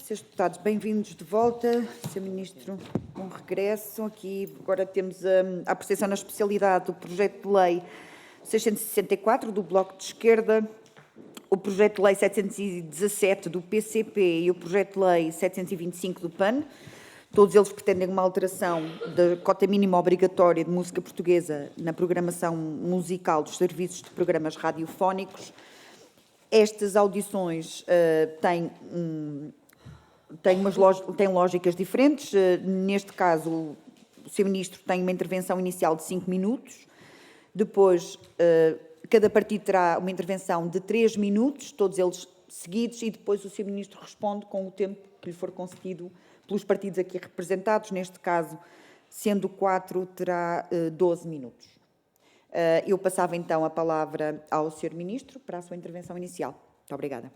Srs. Deputados, bem-vindos de volta. Sr. Ministro, bom regresso. Aqui agora temos a apreciação na especialidade do projeto de lei 664 do Bloco de Esquerda, o projeto de lei 717 do PCP e o projeto de lei 725 do PAN. Todos eles pretendem uma alteração da cota mínima obrigatória de música portuguesa na programação musical dos serviços de programas radiofónicos. Estas audições têm lógicas diferentes. Neste caso, o Sr. Ministro tem uma intervenção inicial de 5 minutos. Depois, cada partido terá uma intervenção de 3 minutos, todos eles seguidos, e depois o Sr. Ministro responde com o tempo que lhe for concedido pelos partidos aqui representados. Neste caso, sendo 4, terá 12 minutos. Eu passava então a palavra ao Sr. Ministro para a sua intervenção inicial. Muito obrigada.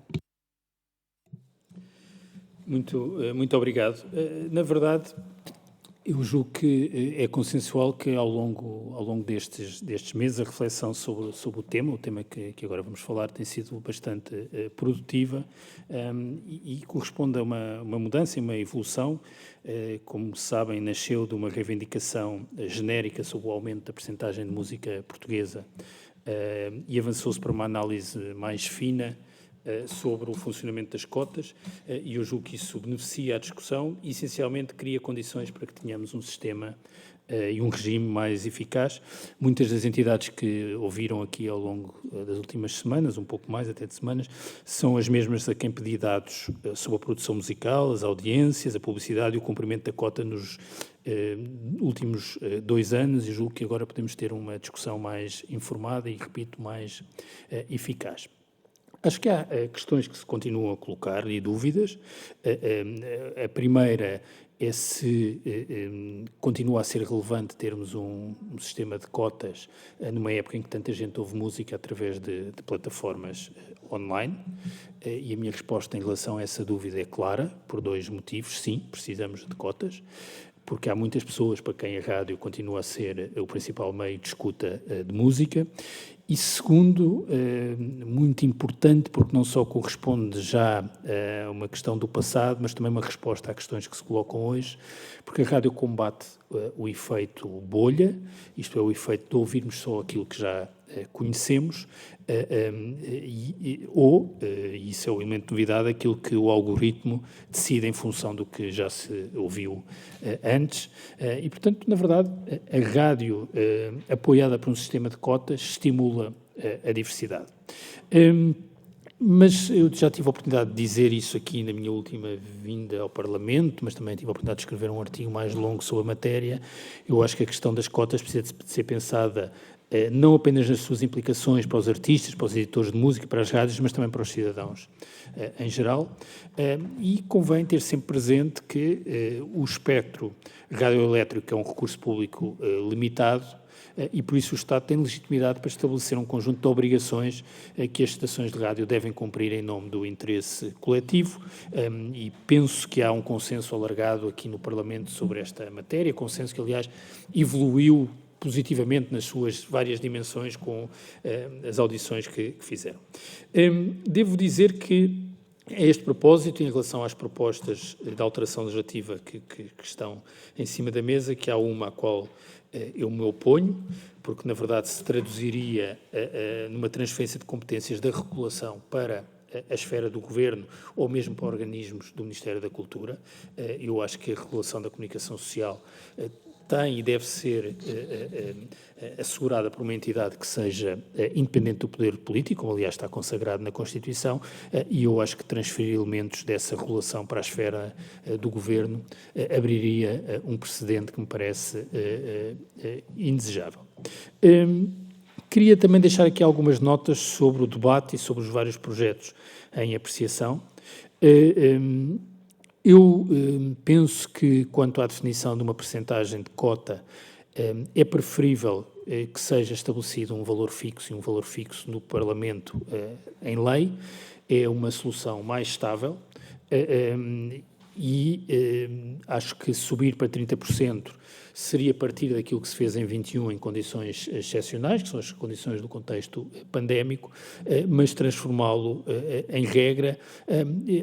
Muito obrigado. Na verdade, eu julgo que é consensual que ao longo destes meses a reflexão sobre o tema que agora vamos falar, tem sido bastante produtiva e corresponde a uma mudança e uma evolução. Como sabem, nasceu de uma reivindicação genérica sobre o aumento da percentagem de música portuguesa e avançou-se para uma análise mais fina sobre o funcionamento das cotas, e eu julgo que isso beneficia a discussão e, essencialmente, cria condições para que tenhamos um sistema e um regime mais eficaz. Muitas das entidades que ouviram aqui ao longo das últimas semanas, um pouco mais até de semanas, são as mesmas a quem pedi dados sobre a produção musical, as audiências, a publicidade e o cumprimento da cota nos últimos 2 anos, e julgo que agora podemos ter uma discussão mais informada e, repito, mais eficaz. Acho que há questões que se continuam a colocar e dúvidas. A primeira é se continua a ser relevante termos um sistema de cotas numa época em que tanta gente ouve música através de plataformas online. E a minha resposta em relação a essa dúvida é clara, por 2 motivos. Sim, precisamos de cotas, porque há muitas pessoas para quem a rádio continua a ser o principal meio de escuta de música. E segundo, muito importante, porque não só corresponde já a uma questão do passado, mas também uma resposta a questões que se colocam hoje, porque a rádio combate o efeito bolha, isto é, o efeito de ouvirmos só aquilo que já conhecemos, ou, isso é o elemento de novidade, aquilo que o algoritmo decide em função do que já se ouviu antes. E, portanto, na verdade, a rádio, apoiada por um sistema de cotas, estimula a diversidade. Mas eu já tive a oportunidade de dizer isso aqui na minha última vinda ao Parlamento, mas também tive a oportunidade de escrever um artigo mais longo sobre a matéria. Eu acho que a questão das cotas precisa de ser pensada não apenas nas suas implicações para os artistas, para os editores de música, para as rádios, mas também para os cidadãos em geral. E convém ter sempre presente que o espectro radioelétrico é um recurso público limitado, e por isso o Estado tem legitimidade para estabelecer um conjunto de obrigações que as estações de rádio devem cumprir em nome do interesse coletivo, e penso que há um consenso alargado aqui no Parlamento sobre esta matéria, consenso que, aliás, evoluiu positivamente nas suas várias dimensões com as audições que fizeram. Devo dizer que, a este propósito, em relação às propostas de alteração legislativa que estão em cima da mesa, que há uma à qual eu me oponho, porque, na verdade, se traduziria numa transferência de competências da regulação para a esfera do Governo ou mesmo para organismos do Ministério da Cultura. Eu acho que a regulação da comunicação social tem e deve ser assegurada por uma entidade que seja independente do poder político, como aliás está consagrado na Constituição, e eu acho que transferir elementos dessa regulação para a esfera do Governo abriria um precedente que me parece indesejável. Queria também deixar aqui algumas notas sobre o debate e sobre os vários projetos em apreciação. Eu penso que, quanto à definição de uma percentagem de cota, é preferível que seja estabelecido um valor fixo, e um valor fixo no Parlamento em lei. É uma solução mais estável acho que subir para 30% seria partir daquilo que se fez em 21 em condições excepcionais, que são as condições do contexto pandémico, mas transformá-lo em regra,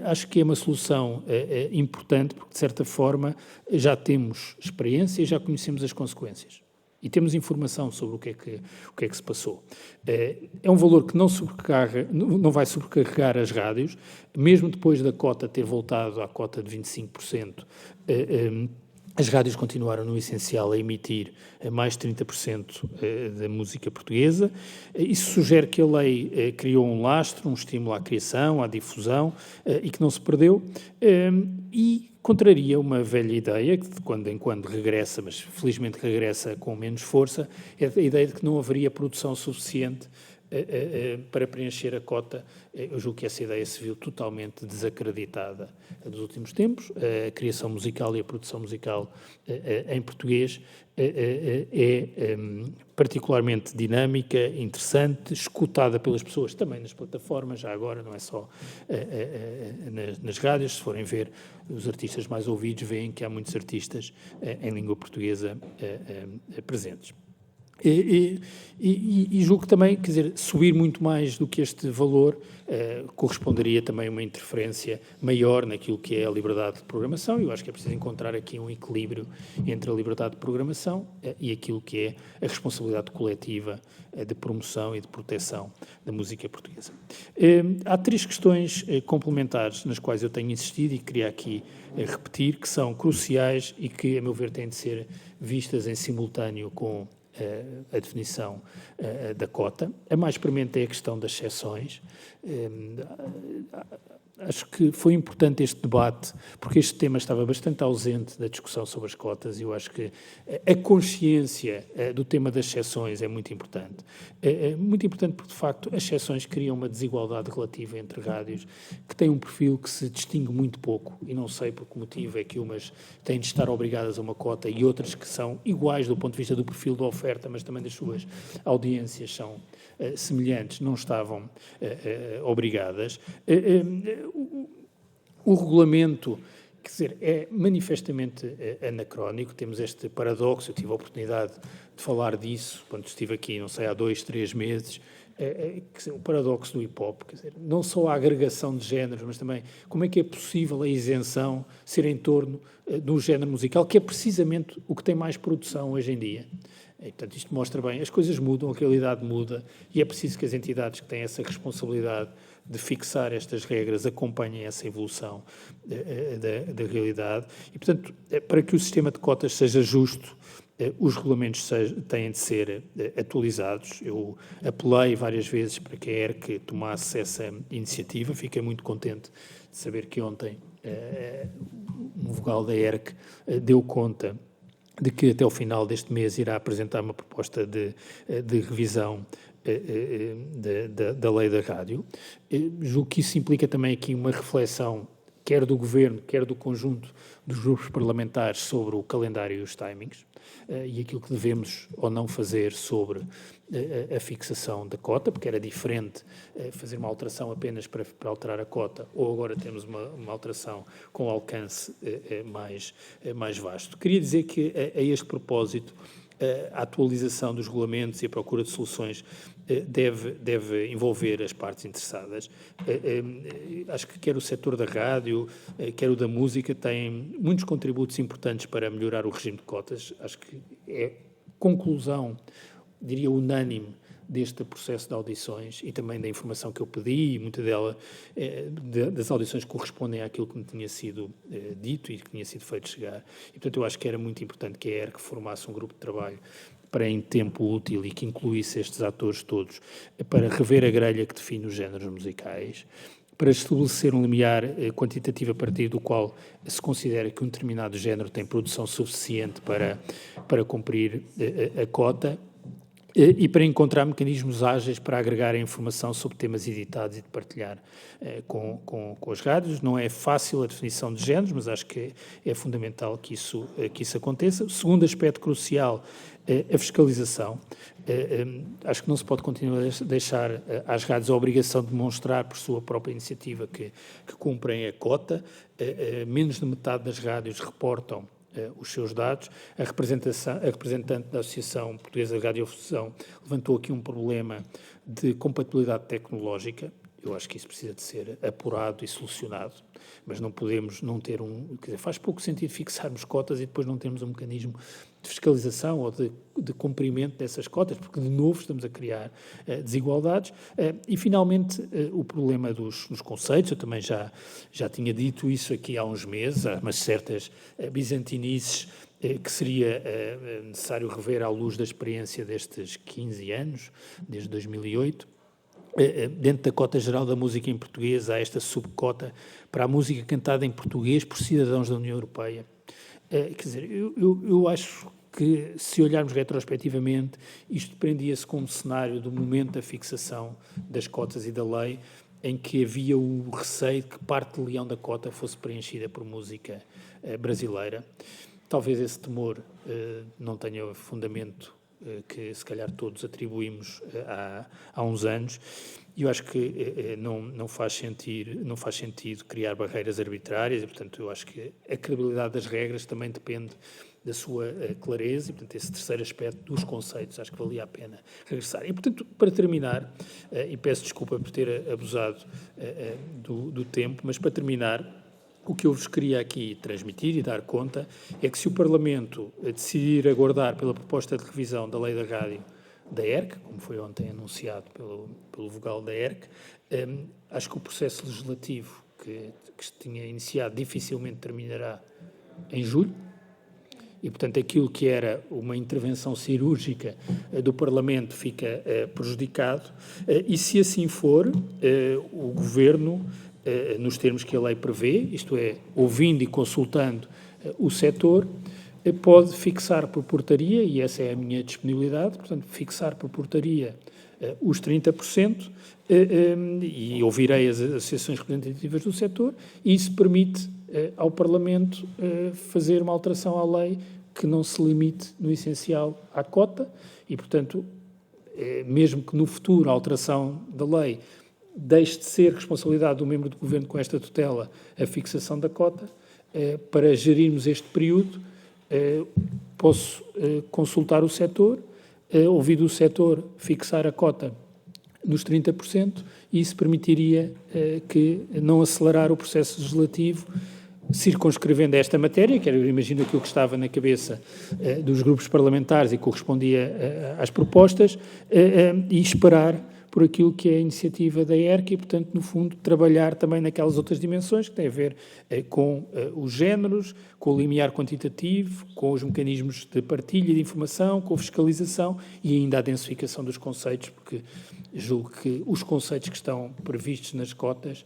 acho que é uma solução importante, porque de certa forma já temos experiência e já conhecemos as consequências. E temos informação sobre o que é que se passou. É um valor que não vai sobrecarregar as rádios, mesmo depois da cota ter voltado à cota de 25%, as rádios continuaram, no essencial, a emitir mais de 30% da música portuguesa. Isso sugere que a lei criou um lastro, um estímulo à criação, à difusão, e que não se perdeu, e contraria uma velha ideia, que de quando em quando regressa, mas felizmente regressa com menos força, é a ideia de que não haveria produção suficiente para preencher a cota. Eu julgo que essa ideia se viu totalmente desacreditada nos últimos tempos. A criação musical e a produção musical em português é particularmente dinâmica, interessante, escutada pelas pessoas também nas plataformas, já agora, não é só nas rádios. Se forem ver os artistas mais ouvidos, veem que há muitos artistas em língua portuguesa presentes. E julgo que também, quer dizer, subir muito mais do que este valor corresponderia também a uma interferência maior naquilo que é a liberdade de programação. Eu acho que é preciso encontrar aqui um equilíbrio entre a liberdade de programação e aquilo que é a responsabilidade coletiva de promoção e de proteção da música portuguesa. Há 3 questões complementares nas quais eu tenho insistido e queria aqui repetir, que são cruciais e que, a meu ver, têm de ser vistas em simultâneo com a definição da cota. A mais premente é a questão das exceções. Acho que foi importante este debate, porque este tema estava bastante ausente da discussão sobre as cotas, e eu acho que a consciência do tema das exceções é muito importante. É muito importante porque, de facto, as exceções criam uma desigualdade relativa entre rádios que têm um perfil que se distingue muito pouco, e não sei por que motivo é que umas têm de estar obrigadas a uma cota e outras que são iguais do ponto de vista do perfil da oferta, mas também das suas audiências são semelhantes, não estavam obrigadas. O regulamento, quer dizer, é manifestamente anacrónico. Temos este paradoxo. Eu tive a oportunidade de falar disso quando estive aqui, não sei, há 2, 3 meses. O paradoxo do hip-hop, quer dizer, não só a agregação de géneros, mas também como é que é possível a isenção ser em torno do género musical, que é precisamente o que tem mais produção hoje em dia. E, portanto, isto mostra bem, as coisas mudam, a realidade muda, e é preciso que as entidades que têm essa responsabilidade de fixar estas regras acompanhem essa evolução da realidade. E, portanto, para que o sistema de cotas seja justo, os regulamentos têm de ser atualizados. Eu apelei várias vezes para que a ERC tomasse essa iniciativa. Fiquei muito contente de saber que ontem um vogal da ERC deu conta de que até o final deste mês irá apresentar uma proposta de revisão da lei da rádio. Julgo que isso implica também aqui uma reflexão, quer do Governo, quer do conjunto dos grupos parlamentares, sobre o calendário e os timings, e aquilo que devemos ou não fazer sobre a fixação da cota, porque era diferente fazer uma alteração apenas para alterar a cota, ou agora temos uma alteração com alcance mais vasto. Queria dizer que, a este propósito, a atualização dos regulamentos e a procura de soluções deve envolver as partes interessadas. Acho que quer o setor da rádio, quer o da música, têm muitos contributos importantes para melhorar o regime de cotas. Acho que é conclusão, diria, unânime deste processo de audições e também da informação que eu pedi, e muita dela, das audições, correspondem àquilo que me tinha sido dito e que tinha sido feito chegar. E, portanto, eu acho que era muito importante que a ERC formasse um grupo de trabalho para, em tempo útil, e que incluísse estes atores todos, para rever a grelha que define os géneros musicais, para estabelecer um limiar quantitativo a partir do qual se considera que um determinado género tem produção suficiente para cumprir a cota, e para encontrar mecanismos ágeis para agregar a informação sobre temas editados e de partilhar com as rádios. Não é fácil a definição de géneros, mas acho que é fundamental que isso aconteça. O segundo aspecto crucial é a fiscalização. Acho que não se pode continuar a deixar às rádios a obrigação de demonstrar por sua própria iniciativa que cumprem a cota. Menos de metade das rádios reportam os seus dados. A representante da Associação Portuguesa de Radiodifusão levantou aqui um problema de compatibilidade tecnológica. Eu acho que isso precisa de ser apurado e solucionado, mas não podemos não ter quer dizer, faz pouco sentido fixarmos cotas e depois não termos um mecanismo de fiscalização ou de cumprimento dessas cotas, porque de novo estamos a criar desigualdades. E finalmente o problema dos conceitos. Eu também já tinha dito isso aqui há uns meses, há umas certas bizantinices que seria necessário rever à luz da experiência destes 15 anos, desde 2008. Dentro da cota geral da música em português, há esta subcota para a música cantada em português por cidadãos da União Europeia. Quer dizer, eu acho que, se olharmos retrospectivamente, isto prendia-se como cenário do momento da fixação das cotas e da lei, em que havia o receio de que parte do leão da cota fosse preenchida por música brasileira. Talvez esse temor não tenha fundamento que se calhar todos atribuímos há uns anos. E eu acho que não faz sentido criar barreiras arbitrárias e, portanto, eu acho que a credibilidade das regras também depende da sua clareza e, portanto, esse terceiro aspecto dos conceitos, acho que valia a pena regressar. E, portanto, para terminar, e peço desculpa por ter abusado do tempo, mas para terminar, o que eu vos queria aqui transmitir e dar conta é que, se o Parlamento decidir aguardar pela proposta de revisão da Lei da Rádio da ERC, como foi ontem anunciado pelo vogal da ERC, acho que o processo legislativo que se tinha iniciado dificilmente terminará em julho. E, portanto, aquilo que era uma intervenção cirúrgica do Parlamento fica prejudicado. E, se assim for, o Governo, nos termos que a lei prevê, isto é, ouvindo e consultando o setor, pode fixar por portaria, e essa é a minha disponibilidade, portanto, fixar por portaria os 30%, e ouvirei as associações representativas do setor, e isso permite ao Parlamento fazer uma alteração à lei que não se limite, no essencial, à cota, e, portanto, mesmo que no futuro a alteração da lei deixe de ser responsabilidade do membro do Governo com esta tutela a fixação da cota, para gerirmos este período, posso consultar o setor, ouvido o setor, fixar a cota nos 30%, e isso permitiria que não acelerar o processo legislativo, circunscrevendo esta matéria, que eu imagino aquilo que estava na cabeça dos grupos parlamentares e correspondia às propostas, e esperar por aquilo que é a iniciativa da ERC e, portanto, no fundo, trabalhar também naquelas outras dimensões que têm a ver com os géneros, com o limiar quantitativo, com os mecanismos de partilha de informação, com a fiscalização e ainda a densificação dos conceitos, porque julgo que os conceitos que estão previstos nas cotas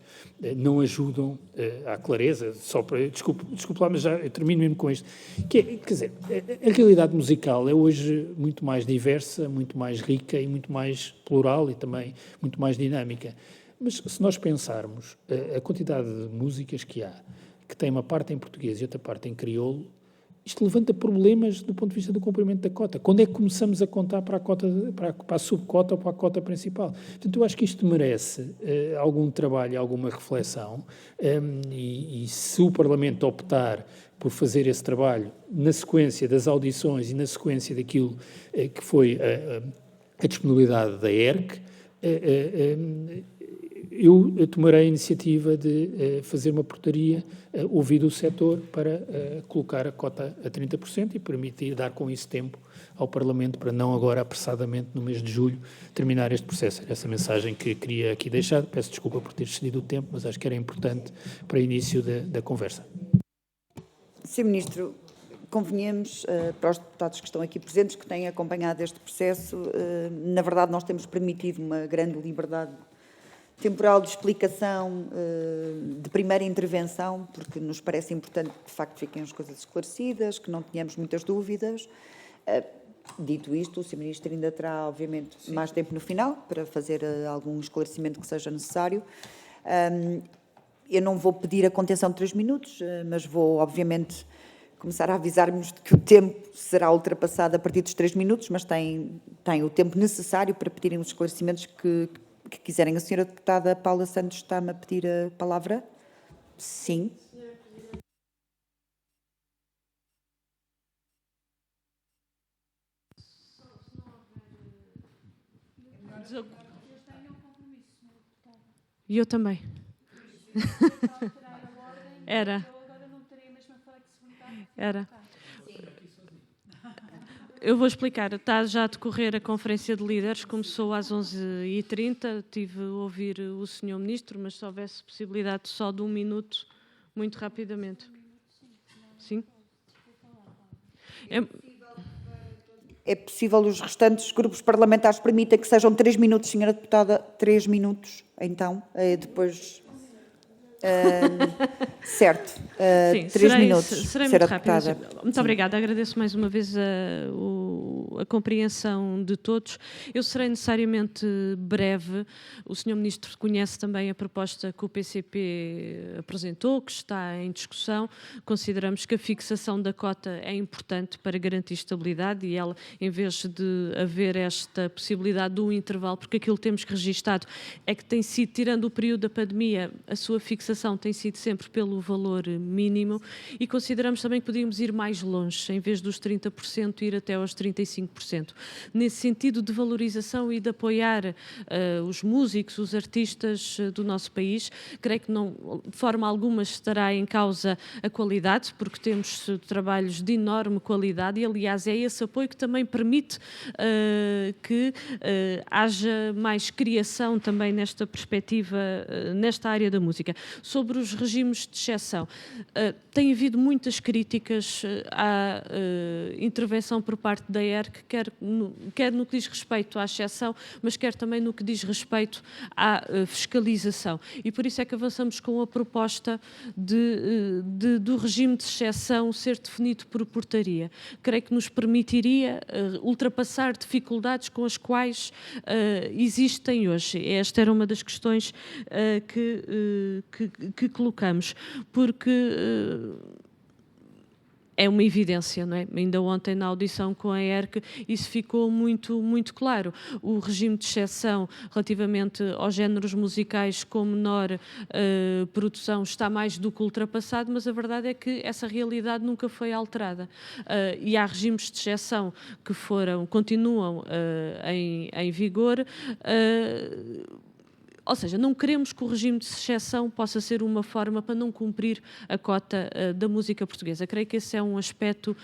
não ajudam à clareza. Desculpe lá, mas já eu termino mesmo com isto. Quer dizer, a realidade musical é hoje muito mais diversa, muito mais rica e muito mais plural e também muito mais dinâmica. Mas se nós pensarmos a quantidade de músicas que há, que tem uma parte em português e outra parte em crioulo, isto levanta problemas do ponto de vista do cumprimento da cota. Quando é que começamos a contar para a subcota ou para a cota principal? Portanto, eu acho que isto merece algum trabalho, alguma reflexão, e se o Parlamento optar por fazer esse trabalho na sequência das audições e na sequência daquilo que foi a disponibilidade da ERC, eu tomarei a iniciativa de fazer uma portaria, ouvido o setor, para colocar a cota a 30% e permitir dar com isso tempo ao Parlamento para não agora, apressadamente, no mês de julho, terminar este processo. Era essa mensagem que queria aqui deixar. Peço desculpa por ter excedido o tempo, mas acho que era importante para o início da conversa. Sr. Ministro, convenhamos para os deputados que estão aqui presentes, que têm acompanhado este processo, na verdade nós temos permitido uma grande liberdade temporal de explicação, de primeira intervenção, porque nos parece importante que de facto fiquem as coisas esclarecidas, que não tenhamos muitas dúvidas. Dito isto, o Sr. Ministro ainda terá, obviamente, mais tempo no final para fazer algum esclarecimento que seja necessário. Eu não vou pedir a contenção de 3 minutos, mas vou, obviamente, começar a avisar-nos de que o tempo será ultrapassado a partir dos 3 minutos, mas tem o tempo necessário para pedirem os esclarecimentos que quiserem. A senhora deputada Paula Santos está-me a pedir a palavra? Sim. E eu também. Era. Eu vou explicar. Está já a decorrer a conferência de líderes, começou às 11h30, tive a ouvir o Sr. Ministro, mas se houvesse possibilidade só de 1 minuto, muito rapidamente. Sim? É possível os restantes grupos parlamentares permitem que sejam 3 minutos, senhora deputada? 3 minutos, então, depois... certo, Sim, 3 minutos, serei senhora muito deputada. rápida. Muito obrigada, agradeço mais uma vez a compreensão de todos. Eu serei necessariamente breve. O Sr. Ministro conhece também a proposta que o PCP apresentou, que está em discussão. Consideramos que a fixação da cota é importante para garantir estabilidade e ela, em vez de haver esta possibilidade de um intervalo, porque aquilo que temos que registado é que tem sido, tirando o período da pandemia, a sua fixação tem sido sempre pelo valor mínimo e consideramos também que podíamos ir mais longe, em vez dos 30%, ir até aos 35%. Nesse sentido de valorização e de apoiar os músicos, os artistas do nosso país, creio que não, de forma alguma estará em causa a qualidade, porque temos trabalhos de enorme qualidade e, aliás, é esse apoio que também permite que haja mais criação também nesta perspectiva, nesta área da música. Sobre os regimes de exceção, tem havido muitas críticas à intervenção por parte da ERC, quer no que diz respeito à exceção, mas quer também no que diz respeito à fiscalização. E por isso é que avançamos com a proposta do regime de exceção ser definido por portaria. Creio que nos permitiria ultrapassar dificuldades com as quais existem hoje. Esta era uma das questões que colocamos, porque é uma evidência, não é? Ainda ontem na audição com a ERC isso ficou muito, muito claro. O regime de exceção relativamente aos géneros musicais com menor produção está mais do que ultrapassado, mas a verdade é que essa realidade nunca foi alterada. E há regimes de exceção que continuam em vigor. Ou seja, não queremos que o regime de exceção possa ser uma forma para não cumprir a cota da música portuguesa. Creio que esse é um aspecto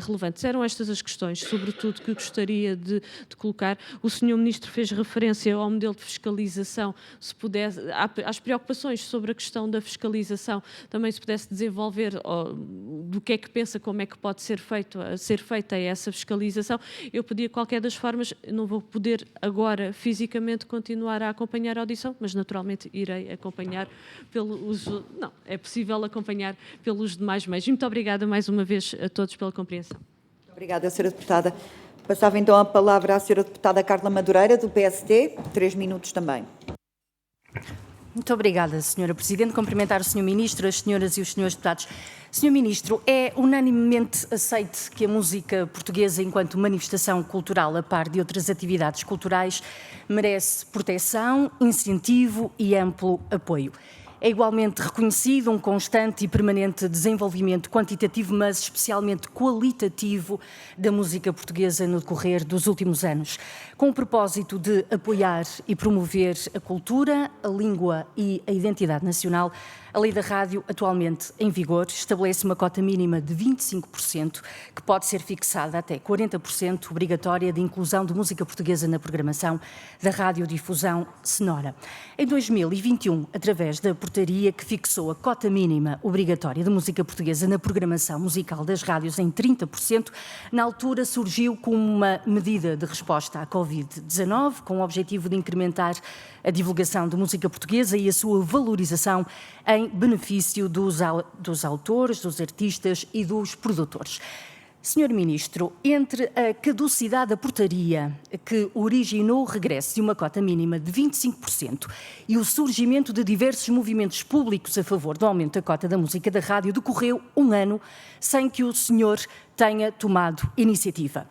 relevante. Eram estas as questões, sobretudo, que gostaria de colocar. O Sr. Ministro fez referência ao modelo de fiscalização, se pudesse, às preocupações sobre a questão da fiscalização, também se pudesse desenvolver do que é que pensa, como é que pode ser feita essa fiscalização. Eu podia, de qualquer das formas, não vou poder agora fisicamente continuar a acompanhar a audição, mas naturalmente irei acompanhar pelo uso... Não, é possível acompanhar pelos demais meios. Muito obrigada mais uma vez a todos pela compreensão. Obrigada, Sra. Deputada. Passava então a palavra à Sra. Deputada Carla Madureira, do PST, 3 minutos também. Muito obrigada, Sra. Presidente. Cumprimentar o Sr. Ministro, as senhoras e os senhores deputados. Sr. Ministro, é unanimemente aceite que a música portuguesa, enquanto manifestação cultural a par de outras atividades culturais, merece proteção, incentivo e amplo apoio. É igualmente reconhecido um constante e permanente desenvolvimento quantitativo, mas especialmente qualitativo, da música portuguesa no decorrer dos últimos anos, com o propósito de apoiar e promover a cultura, a língua e a identidade nacional. A Lei da Rádio, atualmente em vigor, estabelece uma cota mínima de 25%, que pode ser fixada até 40% obrigatória de inclusão de música portuguesa na programação da radiodifusão sonora. Em 2021, através da portaria que fixou a cota mínima obrigatória de música portuguesa na programação musical das rádios em 30%, na altura surgiu como uma medida de resposta à Covid-19, com o objetivo de incrementar a divulgação de música portuguesa e a sua valorização em benefício dos autores, dos artistas e dos produtores. Senhor Ministro, entre a caducidade da portaria que originou o regresso de uma cota mínima de 25% e o surgimento de diversos movimentos públicos a favor do aumento da cota da música da rádio, decorreu um ano sem que o senhor tenha tomado iniciativa.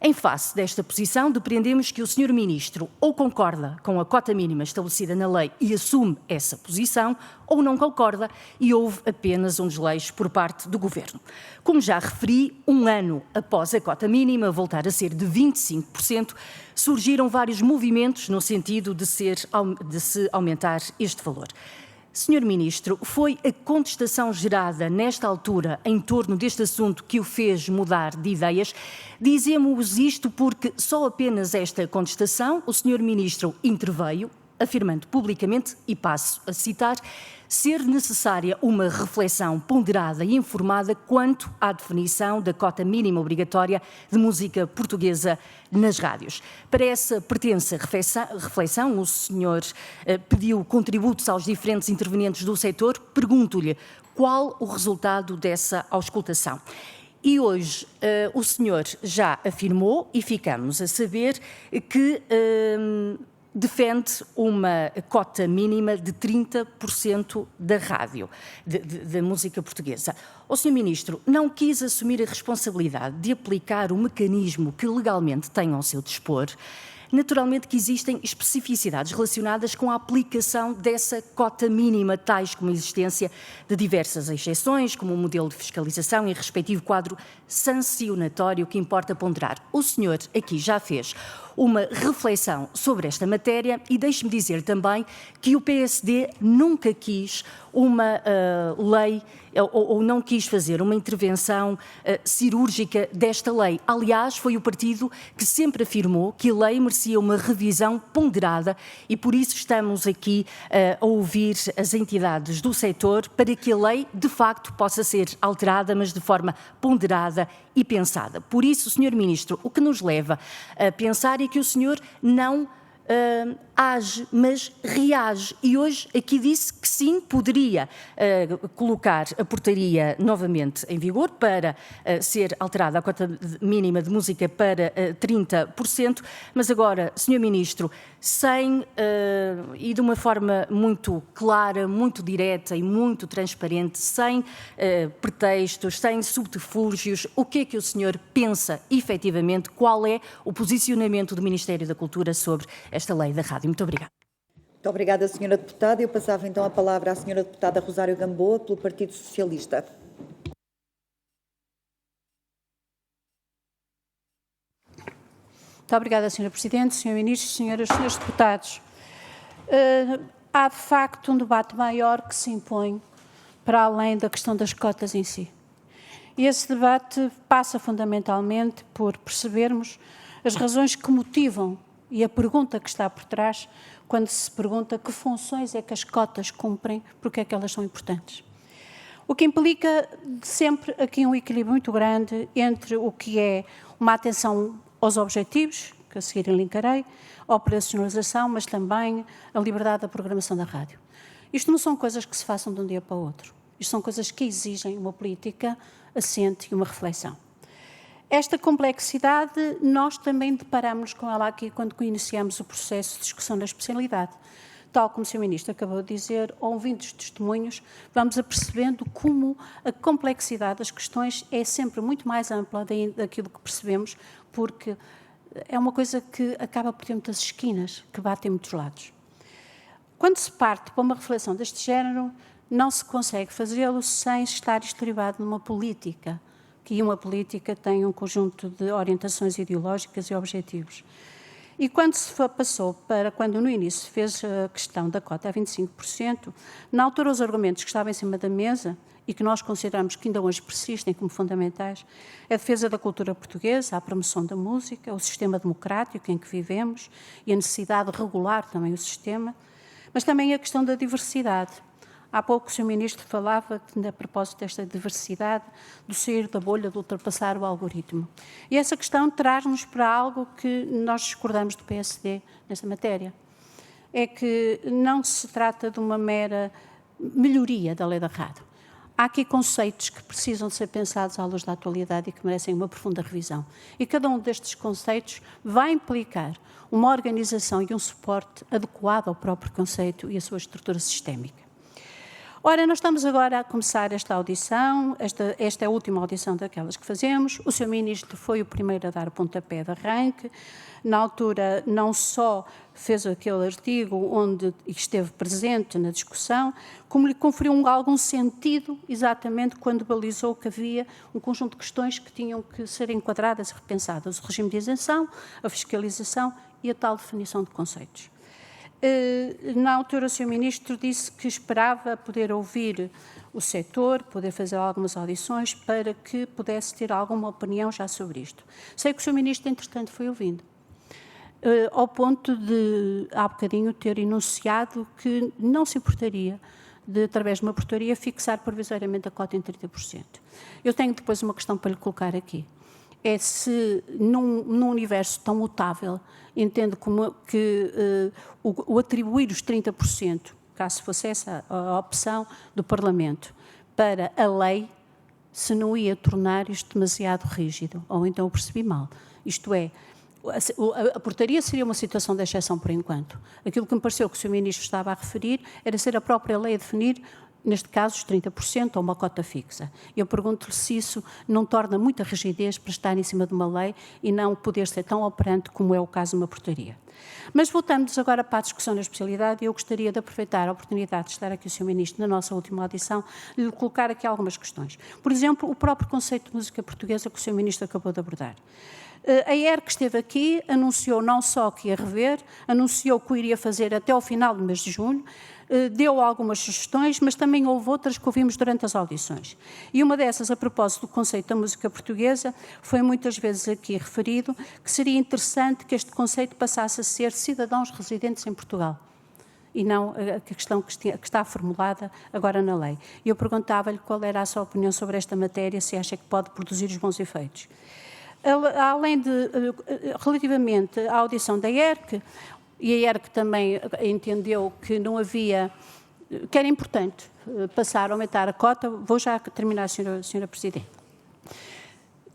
Em face desta posição, depreendemos que o Sr. Ministro ou concorda com a cota mínima estabelecida na lei e assume essa posição, ou não concorda e houve apenas um desleixo por parte do Governo. Como já referi, um ano após a cota mínima voltar a ser de 25%, surgiram vários movimentos no sentido de se aumentar este valor. Senhor Ministro, foi a contestação gerada nesta altura em torno deste assunto que o fez mudar de ideias? Dizemos isto porque só apenas esta contestação o Senhor Ministro interveio, afirmando publicamente, e passo a citar, ser necessária uma reflexão ponderada e informada quanto à definição da cota mínima obrigatória de música portuguesa nas rádios. Para essa pretensa reflexão, o senhor pediu contributos aos diferentes intervenientes do setor. Pergunto-lhe qual o resultado dessa auscultação. E hoje o senhor já afirmou, e ficamos a saber, que defende uma cota mínima de 30% da rádio, da música portuguesa. O Sr. Ministro não quis assumir a responsabilidade de aplicar o mecanismo que legalmente tem ao seu dispor. Naturalmente que existem especificidades relacionadas com a aplicação dessa cota mínima, tais como a existência de diversas exceções, como o modelo de fiscalização e respectivo quadro sancionatório que importa ponderar. O senhor aqui já fez uma reflexão sobre esta matéria e deixe-me dizer também que o PSD nunca quis uma lei ou não quis fazer uma intervenção cirúrgica desta lei. Aliás, foi o partido que sempre afirmou que a lei merecia uma revisão ponderada e por isso estamos aqui a ouvir as entidades do setor para que a lei de facto possa ser alterada, mas de forma ponderada e pensada. Por isso, Sr. Ministro, o que nos leva a pensar é que o senhor não age, mas reage. E hoje aqui disse que sim, poderia colocar a portaria novamente em vigor para ser alterada a cota mínima de música para 30%, mas agora, Sr. Ministro, sem, e de uma forma muito clara, muito direta e muito transparente, sem pretextos, sem subterfúgios, o que é que o senhor pensa efetivamente, qual é o posicionamento do Ministério da Cultura sobre esta lei da rádio? Muito obrigada. Muito obrigada, Sra. Deputada. Eu passava então a palavra à Sra. Deputada Rosário Gamboa, pelo Partido Socialista. Muito obrigada, Sra. Presidente, Sr. Ministro, Senhoras e Senhores Deputados. Há, de facto, um debate maior que se impõe para além da questão das cotas em si. E esse debate passa fundamentalmente por percebermos as razões que motivam e a pergunta que está por trás quando se pergunta que funções é que as cotas cumprem, porque é que elas são importantes. O que implica sempre aqui um equilíbrio muito grande entre o que é uma atenção aos objetivos, que a seguir elencarei, a operacionalização, mas também a liberdade da programação da rádio. Isto não são coisas que se façam de um dia para o outro. Isto são coisas que exigem uma política assente e uma reflexão. Esta complexidade, nós também deparamos com ela aqui quando iniciamos o processo de discussão da especialidade. Tal como o Sr. Ministro acabou de dizer, ouvindo os testemunhos, vamos apercebendo como a complexidade das questões é sempre muito mais ampla daquilo que percebemos, porque é uma coisa que acaba por ter muitas esquinas, que batem muitos lados. Quando se parte para uma reflexão deste género, não se consegue fazê-lo sem estar estribado numa política, que uma política tem um conjunto de orientações ideológicas e objetivos. E quando se passou para, quando no início fez a questão da cota a 25%, na altura os argumentos que estavam em cima da mesa e que nós consideramos que ainda hoje persistem como fundamentais, a defesa da cultura portuguesa, a promoção da música, o sistema democrático em que vivemos e a necessidade de regular também o sistema, mas também a questão da diversidade. Há pouco o Sr. Ministro falava, a propósito desta diversidade, do sair da bolha, de ultrapassar o algoritmo. E essa questão traz-nos para algo que nós discordamos do PSD nesta matéria. É que não se trata de uma mera melhoria da lei da rádio. há aqui conceitos que precisam de ser pensados à luz da atualidade e que merecem uma profunda revisão. E cada um destes conceitos vai implicar uma organização e um suporte adequado ao próprio conceito e à sua estrutura sistémica. Ora, nós estamos agora a começar esta audição, esta é a última audição daquelas que fazemos. O Sr. Ministro foi o primeiro a dar o pontapé de arranque. Na altura, não só fez aquele artigo onde esteve presente na discussão, como lhe conferiu algum sentido, exatamente quando balizou que havia um conjunto de questões que tinham que ser enquadradas e repensadas. O regime de isenção, a fiscalização e a tal definição de conceitos. Na altura, o Sr. Ministro disse que esperava poder ouvir o setor, poder fazer algumas audições para que pudesse ter alguma opinião já sobre isto. Sei que o Sr. Ministro, entretanto, foi ouvindo, ao ponto de, há bocadinho, ter enunciado que não se importaria de, através de uma portaria, fixar provisoriamente a cota em 30%. Eu tenho depois uma questão para lhe colocar aqui. É se, num universo tão mutável, entendo como que o atribuir os 30%, caso fosse essa a opção do Parlamento, para a lei, se não ia tornar isto demasiado rígido, ou então eu percebi mal. Isto é, a portaria seria uma situação de exceção por enquanto. Aquilo que me pareceu que o Sr. Ministro estava a referir era ser a própria lei a definir, neste caso, os 30% ou uma cota fixa. Eu pergunto-lhe se isso não torna muita rigidez para estar em cima de uma lei e não poder ser tão operante como é o caso de uma portaria. Mas voltamos agora para a discussão da especialidade e eu gostaria de aproveitar a oportunidade de estar aqui o Sr. Ministro na nossa última audição e lhe colocar aqui algumas questões. Por exemplo, o próprio conceito de música portuguesa que o Sr. Ministro acabou de abordar. A ERC esteve aqui, anunciou não só que ia rever, anunciou que o iria fazer até ao final do mês de junho, deu algumas sugestões, mas também houve outras que ouvimos durante as audições. E uma dessas, a propósito do conceito da música portuguesa, foi muitas vezes aqui referido que seria interessante que este conceito passasse a ser cidadãos residentes em Portugal e não a questão que está formulada agora na lei. E eu perguntava-lhe qual era a sua opinião sobre esta matéria, se acha que pode produzir os bons efeitos. Além de, relativamente à audição da ERC, e a ERC também entendeu que não havia, que era importante passar a aumentar a cota, vou já terminar, Sra. Presidente.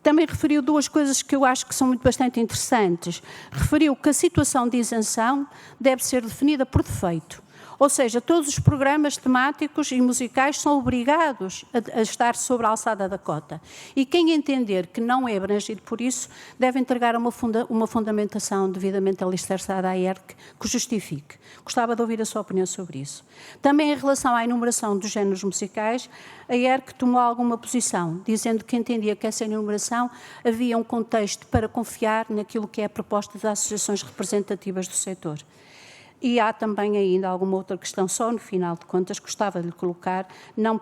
Também referiu duas coisas que eu acho que são bastante interessantes. Referiu que a situação de isenção deve ser definida por defeito. Ou seja, todos os programas temáticos e musicais são obrigados a estar sobre a alçada da cota. E quem entender que não é abrangido por isso, deve entregar uma fundamentação devidamente alicerçada à ERC que justifique. Gostava de ouvir a sua opinião sobre isso. Também em relação à enumeração dos géneros musicais, a ERC tomou alguma posição, dizendo que entendia que essa enumeração havia um contexto para confiar naquilo que é a proposta das associações representativas do setor. E há também ainda alguma outra questão, só no final de contas, gostava de lhe colocar, não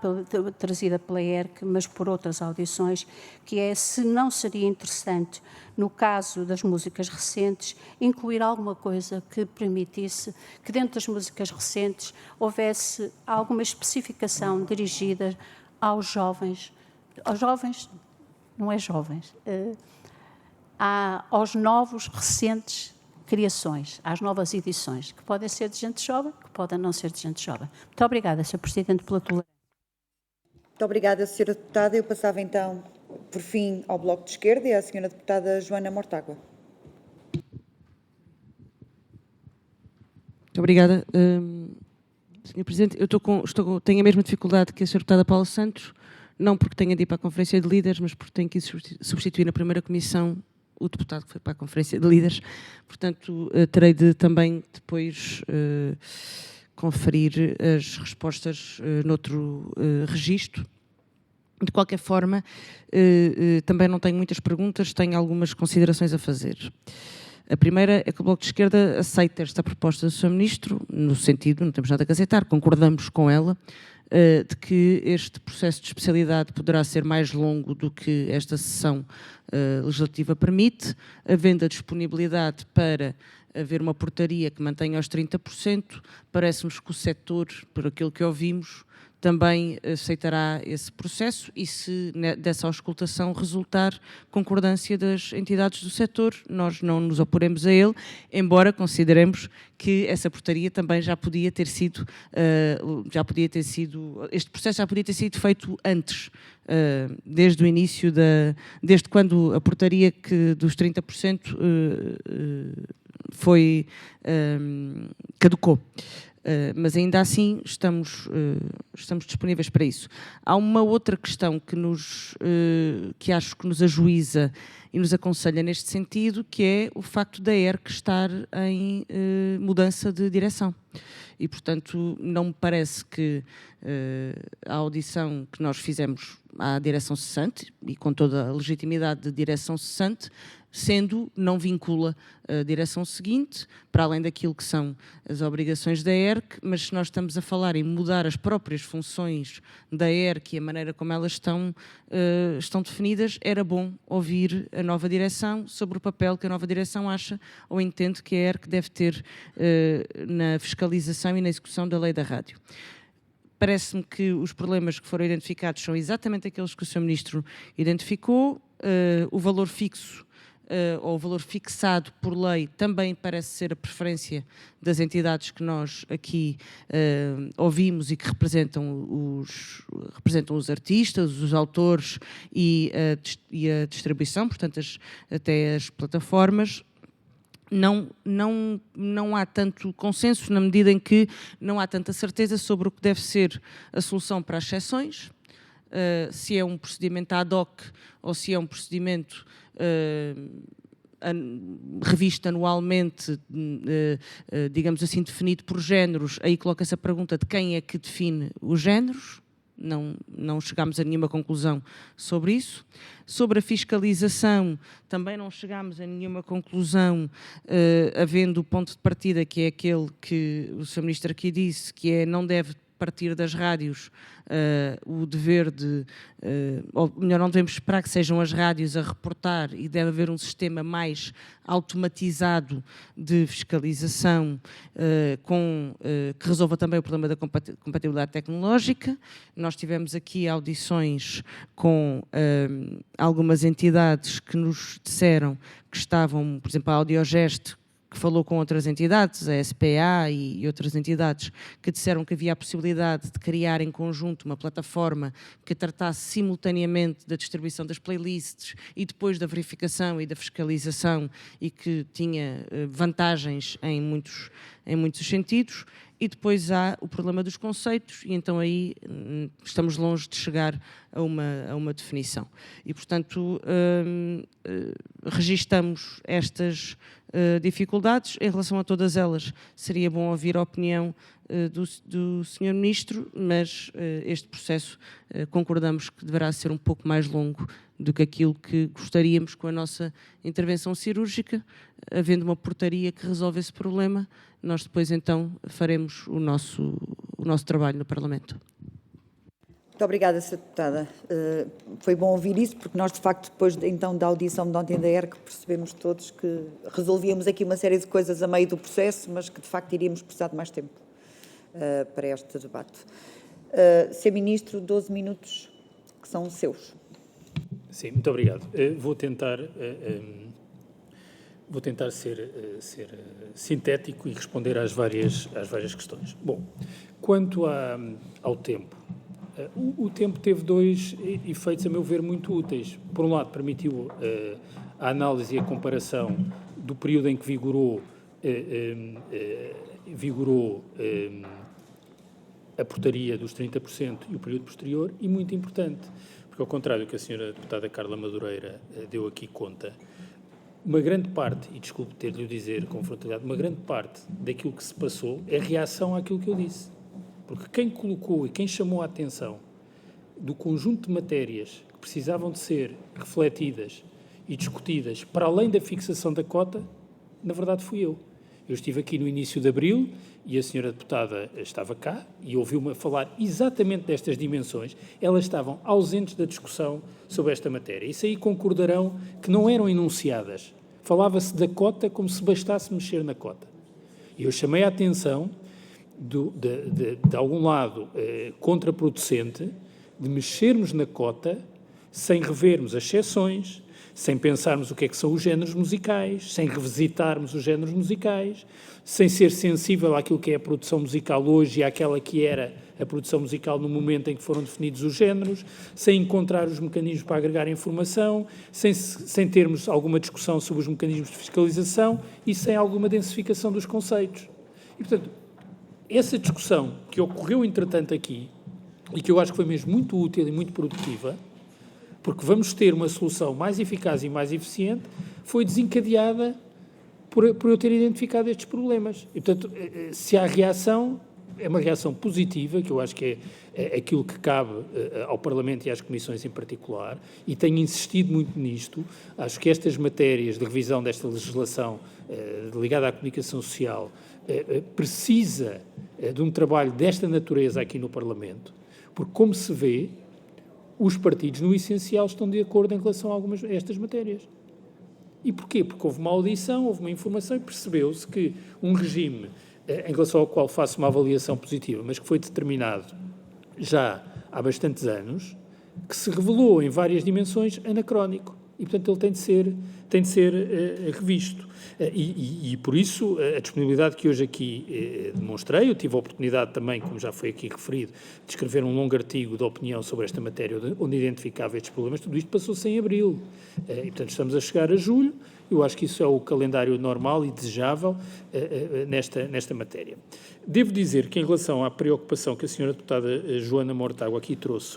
trazida pela ERC, mas por outras audições, que é se não seria interessante, no caso das músicas recentes, incluir alguma coisa que permitisse que dentro das músicas recentes houvesse alguma especificação dirigida aos jovens, não é jovens, aos novos, recentes criações, às novas edições, que podem ser de gente jovem, que podem não ser de gente jovem. Muito obrigada, Sr. Presidente, pela tolerância. Muito obrigada, Sra. Deputada. Eu passava então, por fim, ao Bloco de Esquerda e à Sra. Deputada Joana Mortágua. Muito obrigada. Sr. Presidente, eu tenho a mesma dificuldade que a Sra. Deputada Paula Santos, não porque tenha de ir para a Conferência de Líderes, mas porque tenho que substituir na primeira comissão o deputado que foi para a Conferência de Líderes. Portanto, terei de também depois conferir as respostas noutro registro. De qualquer forma, também não tenho muitas perguntas, tenho algumas considerações a fazer. A primeira é que o Bloco de Esquerda aceita esta proposta do Sr. Ministro, no sentido, não temos nada a gazetar, concordamos com ela, de que este processo de especialidade poderá ser mais longo do que esta sessão legislativa permite, havendo a disponibilidade para haver uma portaria que mantenha os 30%, parece-nos que o setor, por aquilo que ouvimos, também aceitará esse processo e se dessa auscultação resultar concordância das entidades do setor, nós não nos oporemos a ele, embora consideremos que essa portaria também já podia ter sido, este processo já podia ter sido feito antes, desde o início, desde quando a portaria dos 30% caducou. Mas ainda assim estamos disponíveis para isso. Há uma outra questão que acho que nos ajuiza e nos aconselha neste sentido, que é o facto da ERC estar em mudança de direção. E, portanto, não me parece que a audição que nós fizemos à direção cessante, e com toda a legitimidade de direção cessante, sendo não vincula a direção seguinte, para além daquilo que são as obrigações da ERC, mas se nós estamos a falar em mudar as próprias funções da ERC e a maneira como elas estão definidas, era bom ouvir a nova direção sobre o papel que a nova direção acha ou entende que a ERC deve ter na fiscalização e na execução da lei da rádio. Parece-me que os problemas que foram identificados são exatamente aqueles que o Sr. Ministro identificou, o valor fixo ou o valor fixado por lei também parece ser a preferência das entidades que nós aqui ouvimos e que representam os artistas, os autores e a distribuição, portanto até as plataformas. Não há tanto consenso na medida em que não há tanta certeza sobre o que deve ser a solução para as exceções, se é um procedimento ad hoc ou se é um procedimento revisto anualmente, digamos assim, definido por géneros. Aí coloca-se a pergunta de quem é que define os géneros. Não chegámos a nenhuma conclusão sobre isso. Sobre a fiscalização, também não chegámos a nenhuma conclusão, havendo o ponto de partida, que é aquele que o Sr. Ministro aqui disse, que é não deve partir das rádios o dever de, ou melhor, não devemos esperar que sejam as rádios a reportar e deve haver um sistema mais automatizado de fiscalização que resolva também o problema da compatibilidade tecnológica. Nós tivemos aqui audições com algumas entidades que nos disseram que estavam, por exemplo, a Audiogest, que falou com outras entidades, a SPA e outras entidades, que disseram que havia a possibilidade de criar em conjunto uma plataforma que tratasse simultaneamente da distribuição das playlists e depois da verificação e da fiscalização e que tinha vantagens em muitos sentidos. E depois há o problema dos conceitos e então aí estamos longe de chegar a uma definição. E, portanto, registamos estas dificuldades. Em relação a todas elas, seria bom ouvir a opinião do Sr. Ministro, mas este processo concordamos que deverá ser um pouco mais longo do que aquilo que gostaríamos com a nossa intervenção cirúrgica. Havendo uma portaria que resolve esse problema, nós depois então faremos o nosso trabalho no Parlamento. Muito obrigada, Sra. Deputada. Foi bom ouvir isso, porque nós, de facto, depois então da audição de ontem da ERC, percebemos todos que resolvíamos aqui uma série de coisas a meio do processo, mas que, de facto, iríamos precisar de mais tempo para este debate. Sr. Ministro, 12 minutos que são seus. Sim, muito obrigado. Vou tentar ser sintético e responder às várias questões. Bom, quanto ao tempo, o tempo teve dois efeitos, a meu ver, muito úteis. Por um lado, permitiu a análise e a comparação do período em que vigorou a portaria dos 30% e o período posterior, e muito importante, porque ao contrário do que a Sra. Deputada Carla Madureira deu aqui conta, uma grande parte, e desculpe ter-lhe o dizer com frontalidade, uma grande parte daquilo que se passou é reação àquilo que eu disse. Porque quem colocou e quem chamou a atenção do conjunto de matérias que precisavam de ser refletidas e discutidas para além da fixação da cota, na verdade fui eu. Eu estive aqui no início de abril e a Sra. Deputada estava cá e ouviu-me falar exatamente destas dimensões. Elas estavam ausentes da discussão sobre esta matéria. Isso aí concordarão que não eram enunciadas. Falava-se da cota como se bastasse mexer na cota. E eu chamei a atenção de algum lado, contraproducente, de mexermos na cota sem revermos as exceções, sem pensarmos o que é que são os géneros musicais, sem revisitarmos os géneros musicais, sem ser sensível àquilo que é a produção musical hoje e àquela que era a produção musical no momento em que foram definidos os géneros, sem encontrar os mecanismos para agregar informação, sem termos alguma discussão sobre os mecanismos de fiscalização e sem alguma densificação dos conceitos. E, portanto, essa discussão que ocorreu, entretanto, aqui, e que eu acho que foi mesmo muito útil e muito produtiva, porque vamos ter uma solução mais eficaz e mais eficiente, foi desencadeada por eu ter identificado estes problemas. E, portanto, se há reação, é uma reação positiva, que eu acho que é aquilo que cabe ao Parlamento e às comissões em particular, e tenho insistido muito nisto. Acho que estas matérias de revisão desta legislação ligada à comunicação social precisa de um trabalho desta natureza aqui no Parlamento, porque, como se vê, os partidos, no essencial, estão de acordo em relação a estas matérias. E porquê? Porque houve uma audição, houve uma informação e percebeu-se que um regime em relação ao qual faço uma avaliação positiva, mas que foi determinado já há bastantes anos, que se revelou em várias dimensões anacrónico. E, portanto, ele tem de ser revisto. E, por isso, a disponibilidade que hoje aqui demonstrei, eu tive a oportunidade também, como já foi aqui referido, de escrever um longo artigo de opinião sobre esta matéria, onde identificava estes problemas. Tudo isto passou-se em abril. E, portanto, estamos a chegar a julho. Eu acho que isso é o calendário normal e desejável nesta matéria. Devo dizer que, em relação à preocupação que a senhora deputada Joana Mortágua aqui trouxe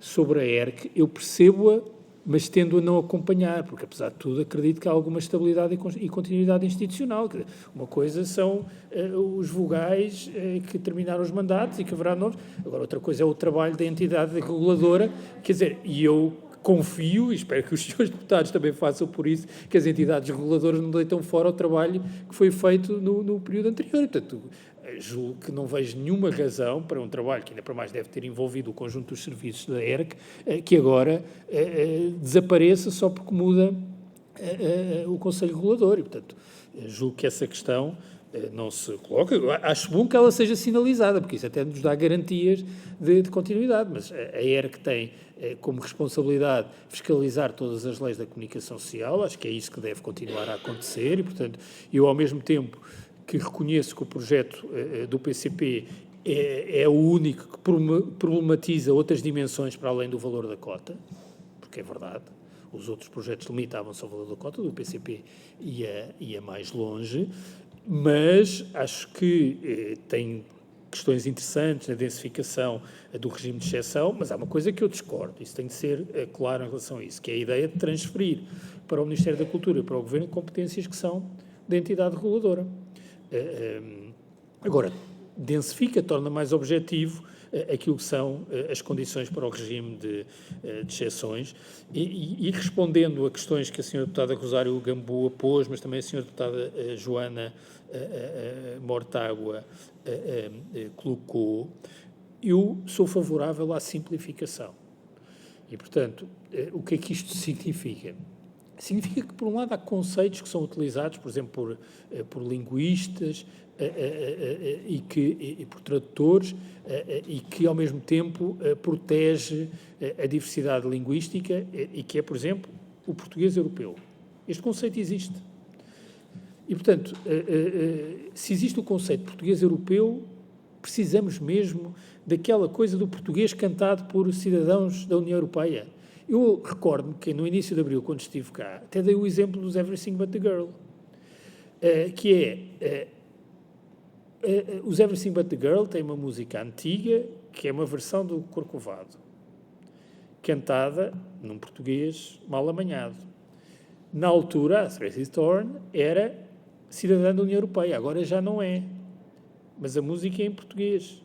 sobre a ERC, eu percebo-a, mas tendo a não acompanhar, porque, apesar de tudo, acredito que há alguma estabilidade e continuidade institucional. Uma coisa são os vogais que terminaram os mandatos e que haverá novos. Agora, outra coisa é o trabalho da entidade reguladora, quer dizer, e eu confio, e espero que os senhores deputados também façam por isso, que as entidades reguladoras não deitam fora o trabalho que foi feito no período anterior. Portanto, julgo que não vejo nenhuma razão para um trabalho que ainda para mais deve ter envolvido o conjunto dos serviços da ERC, que agora desapareça só porque muda o Conselho Regulador. E, portanto, julgo que essa questão não se coloca. Acho bom que ela seja sinalizada, porque isso até nos dá garantias de continuidade, mas a ERC tem como responsabilidade fiscalizar todas as leis da comunicação social. Acho que é isso que deve continuar a acontecer e, portanto, eu ao mesmo tempo que reconheço que o projeto do PCP é o único que problematiza outras dimensões para além do valor da cota, porque é verdade, os outros projetos limitavam-se ao valor da cota, do PCP ia mais longe, mas acho que tem questões interessantes na densificação do regime de exceção, mas há uma coisa que eu discordo, isso tem de ser claro em relação a isso, que é a ideia de transferir para o Ministério da Cultura e para o Governo competências que são da entidade reguladora. Agora, densifica, torna mais objetivo aquilo que são as condições para o regime de exceções e respondendo a questões que a senhora deputada Rosário Gamboa pôs, mas também a senhora deputada Joana Mortágua colocou, eu sou favorável à simplificação. E, portanto, o que é que isto significa? Significa que, por um lado, há conceitos que são utilizados, por exemplo, por linguistas e por tradutores e que, ao mesmo tempo, protege a diversidade linguística e que é, por exemplo, o português europeu. Este conceito existe. E, portanto, se existe o conceito de português europeu, precisamos mesmo daquela coisa do português cantado por cidadãos da União Europeia. Eu recordo-me que no início de abril, quando estive cá, até dei o exemplo dos Everything But The Girl, que é, os Everything But The Girl têm uma música antiga, que é uma versão do Corcovado, cantada num português mal amanhado. Na altura, a Tracy Thorn era cidadã da União Europeia, agora já não é, mas a música é em português.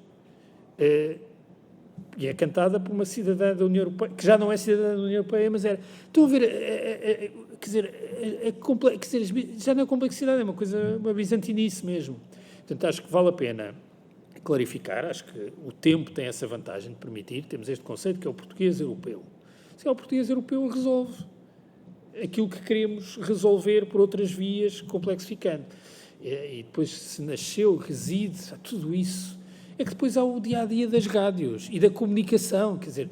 E é cantada por uma cidadã da União Europeia, que já não é cidadã da União Europeia, mas era... Estão a ver, quer dizer, já não é complexidade, é uma bizantinice mesmo. Portanto, acho que vale a pena clarificar, acho que o tempo tem essa vantagem de permitir, temos este conceito que é o português europeu. Se é o português europeu, resolve aquilo que queremos resolver por outras vias, complexificando. e depois se nasceu, reside, tudo isso. É que depois há o dia-a-dia das rádios e da comunicação, quer dizer,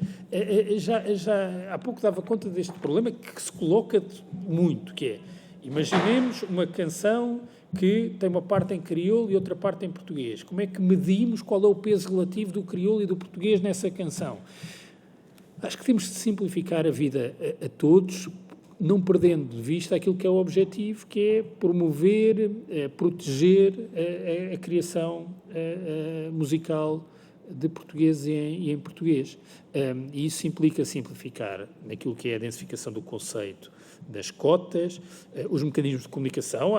já há pouco dava conta deste problema que se coloca muito, que é, imaginemos uma canção que tem uma parte em crioulo e outra parte em português. Como é que medimos qual é o peso relativo do crioulo e do português nessa canção? Acho que temos de simplificar a vida a todos, não perdendo de vista aquilo que é o objetivo, que é promover, proteger a criação musical de português e em português. E isso implica simplificar naquilo que é a densificação do conceito das cotas, os mecanismos de comunicação.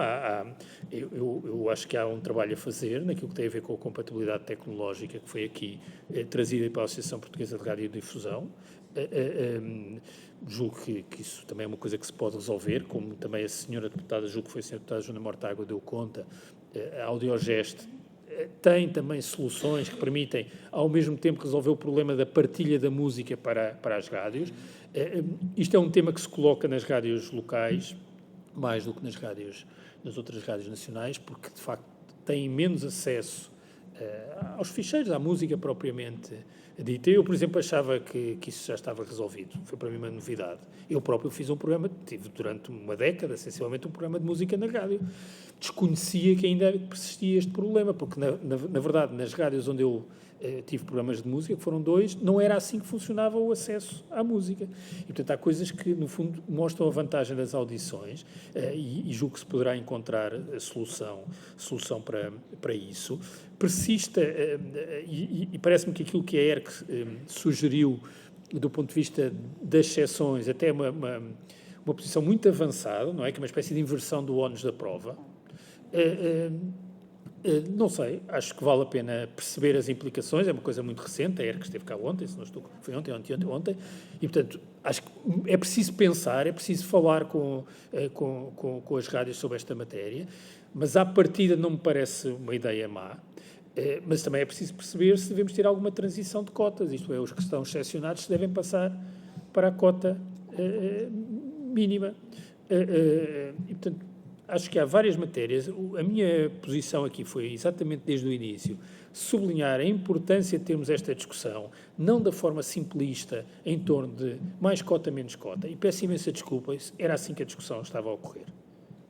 Eu acho que há um trabalho a fazer naquilo que tem a ver com a compatibilidade tecnológica, que foi aqui trazida pela Associação Portuguesa de Radiodifusão. Julgo que isso também é uma coisa que se pode resolver, como também a senhora deputada, julgo que foi a senhora deputada Joana Mortágua deu conta, a Audiogest tem também soluções que permitem, ao mesmo tempo, resolver o problema da partilha da música para as rádios. Isto é um tema que se coloca nas rádios locais, mais do que nas outras rádios nacionais, porque, de facto, têm menos acesso aos ficheiros, à música propriamente dita. Eu, por exemplo, achava que isso já estava resolvido. Foi para mim uma novidade. Eu próprio fiz um programa, tive durante uma década, sensivelmente, um programa de música na rádio. Desconhecia que ainda persistia este problema, porque, na verdade, nas rádios onde eu tive programas de música, que foram 2, não era assim que funcionava o acesso à música. E, portanto, há coisas que, no fundo, mostram a vantagem das audições e julgo que se poderá encontrar a solução para isso. Persista, e parece-me que aquilo que a ERC sugeriu, do ponto de vista das exceções, até uma posição muito avançada, não é? Que é uma espécie de inversão do ónus da prova. Não sei, acho que vale a pena perceber as implicações, é uma coisa muito recente, a ERC esteve cá ontem, se não estou, foi ontem, e, portanto, acho que é preciso pensar, é preciso falar com as rádios sobre esta matéria, mas à partida não me parece uma ideia má, mas também é preciso perceber se devemos ter alguma transição de cotas, isto é, os que estão excepcionados se devem passar para a cota mínima, e, portanto, acho que há várias matérias. A minha posição aqui foi, exatamente desde o início, sublinhar a importância de termos esta discussão, não da forma simplista, em torno de mais cota, menos cota. E peço imensa desculpa, era assim que a discussão estava a ocorrer.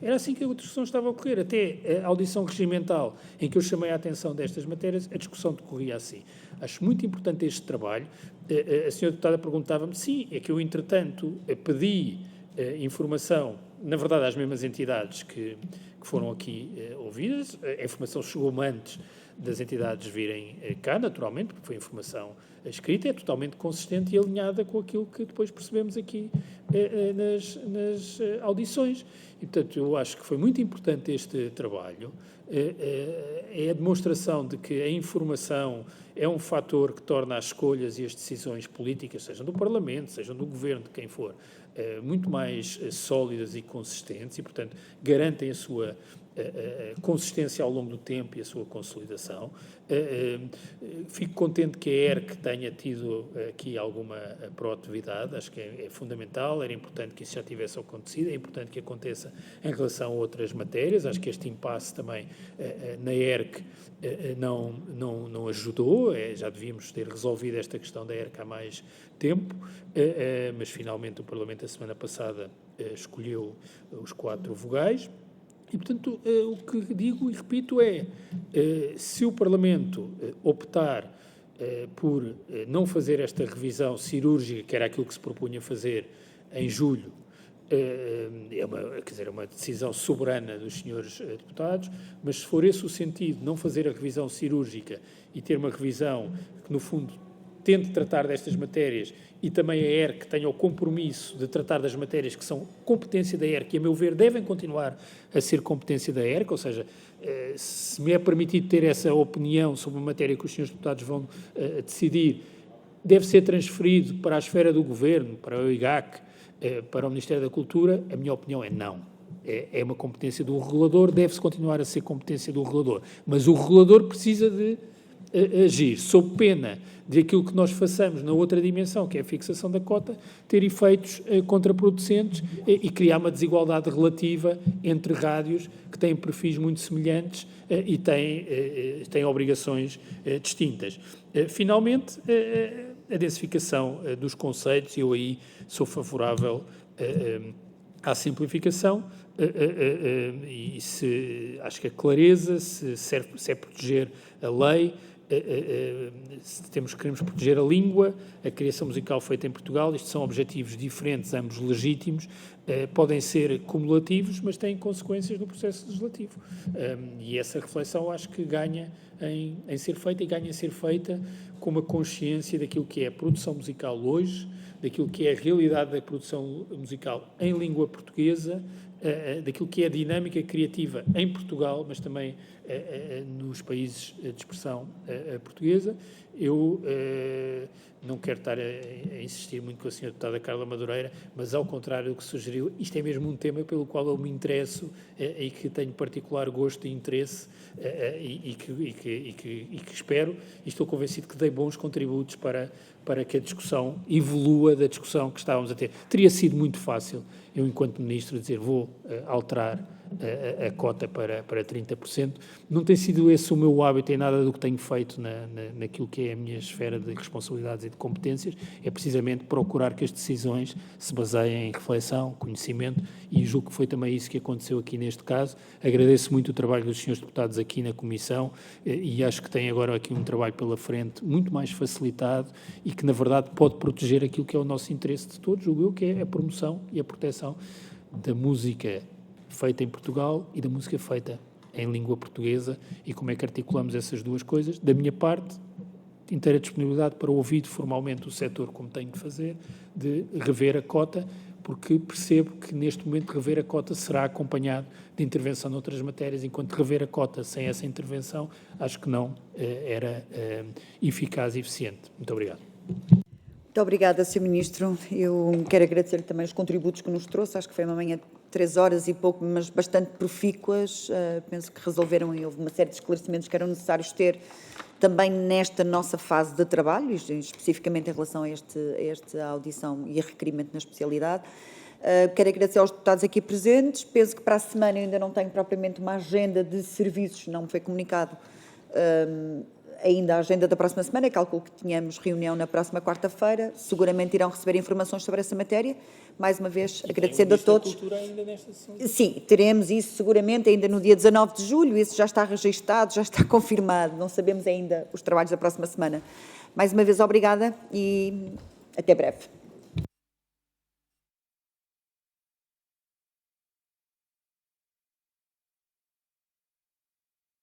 Era assim que a discussão estava a ocorrer. Até a audição regimental, em que eu chamei a atenção destas matérias, a discussão decorria assim. Acho muito importante este trabalho. A senhora deputada perguntava-me, sim, é que eu, entretanto, pedi informação, na verdade, às mesmas entidades que foram aqui ouvidas. A informação chegou-me antes das entidades virem cá, naturalmente, porque foi informação escrita, é totalmente consistente e alinhada com aquilo que depois percebemos aqui nas audições. E, portanto, eu acho que foi muito importante este trabalho. É a demonstração de que a informação é um fator que torna as escolhas e as decisões políticas, sejam do Parlamento, sejam do Governo, de quem for, muito mais sólidas e consistentes e, portanto, garantem a sua consistência ao longo do tempo e a sua consolidação. Fico contente que a ERC tenha tido aqui alguma proatividade, acho que é fundamental, era importante que isso já tivesse acontecido, é importante que aconteça em relação a outras matérias, acho que este impasse também na ERC não ajudou, já devíamos ter resolvido esta questão da ERC há mais tempo, mas finalmente o Parlamento, a semana passada, escolheu os 4 vogais. E, portanto, o que digo e repito é, se o Parlamento optar por não fazer esta revisão cirúrgica, que era aquilo que se propunha fazer em julho, é uma decisão soberana dos senhores deputados, mas se for esse o sentido, não fazer a revisão cirúrgica e ter uma revisão que, no fundo, tente tratar destas matérias e também a ERC tenha o compromisso de tratar das matérias que são competência da ERC e, a meu ver, devem continuar a ser competência da ERC, ou seja, se me é permitido ter essa opinião sobre uma matéria que os senhores deputados vão decidir, deve ser transferido para a esfera do Governo, para o IGAC, para o Ministério da Cultura, a minha opinião é não. É uma competência do regulador, deve-se continuar a ser competência do regulador, mas o regulador precisa de agir sob pena de aquilo que nós façamos na outra dimensão, que é a fixação da cota, ter efeitos contraproducentes e criar uma desigualdade relativa entre rádios que têm perfis muito semelhantes e têm obrigações distintas. Finalmente, a densificação dos concelhos, eu aí sou favorável à simplificação, e acho que a clareza, se é proteger a lei, queremos proteger a língua, a criação musical feita em Portugal, isto são objetivos diferentes, ambos legítimos, podem ser cumulativos, mas têm consequências no processo legislativo. E essa reflexão acho que ganha em ser feita, e ganha em ser feita com uma consciência daquilo que é a produção musical hoje, daquilo que é a realidade da produção musical em língua portuguesa, daquilo que é a dinâmica criativa em Portugal, mas também nos países de expressão portuguesa. Eu não quero estar a insistir muito com a senhora deputada Carla Madureira, mas ao contrário do que sugeriu, isto é mesmo um tema pelo qual eu me interesso e que tenho particular gosto e interesse e que espero, e estou convencido que dei bons contributos para que a discussão evolua da discussão que estávamos a ter. Teria sido muito fácil eu, enquanto Ministro, dizer vou alterar a cota para 30%. Não tem sido esse o meu hábito em nada do que tenho feito naquilo que é a minha esfera de responsabilidades e de competências. É precisamente procurar que as decisões se baseiem em reflexão, conhecimento, e julgo que foi também isso que aconteceu aqui neste caso. Agradeço muito o trabalho dos senhores deputados aqui na Comissão e acho que tem agora aqui um trabalho pela frente muito mais facilitado e que, na verdade, pode proteger aquilo que é o nosso interesse de todos, julgo eu, que é a promoção e a proteção da música feita em Portugal e da música feita em língua portuguesa, e como é que articulamos essas duas coisas. Da minha parte, inteira disponibilidade para ouvir formalmente o setor, como tenho de fazer, de rever a cota, porque percebo que neste momento rever a cota será acompanhado de intervenção noutras matérias, enquanto rever a cota sem essa intervenção acho que não era eficaz e eficiente. Muito obrigado. Muito obrigada, Sr. Ministro. Eu quero agradecer-lhe também os contributos que nos trouxe. Acho que foi uma manhã de 3 horas e pouco, mas bastante profícuas. Penso que resolveram e houve uma série de esclarecimentos que eram necessários ter também nesta nossa fase de trabalho, e especificamente em relação a esta audição e a requerimento na especialidade. Quero agradecer aos deputados aqui presentes. Penso que para a semana eu ainda não tenho propriamente uma agenda de serviços, não me foi comunicado ainda a agenda da próxima semana. Calculo que tínhamos reunião na próxima quarta-feira. Seguramente irão receber informações sobre essa matéria. Mais uma vez, agradecendo a todos. Cultura ainda nesta sessão? Sim, teremos isso seguramente ainda no dia 19 de julho. Isso já está registado, já está confirmado. Não sabemos ainda os trabalhos da próxima semana. Mais uma vez, obrigada e até breve.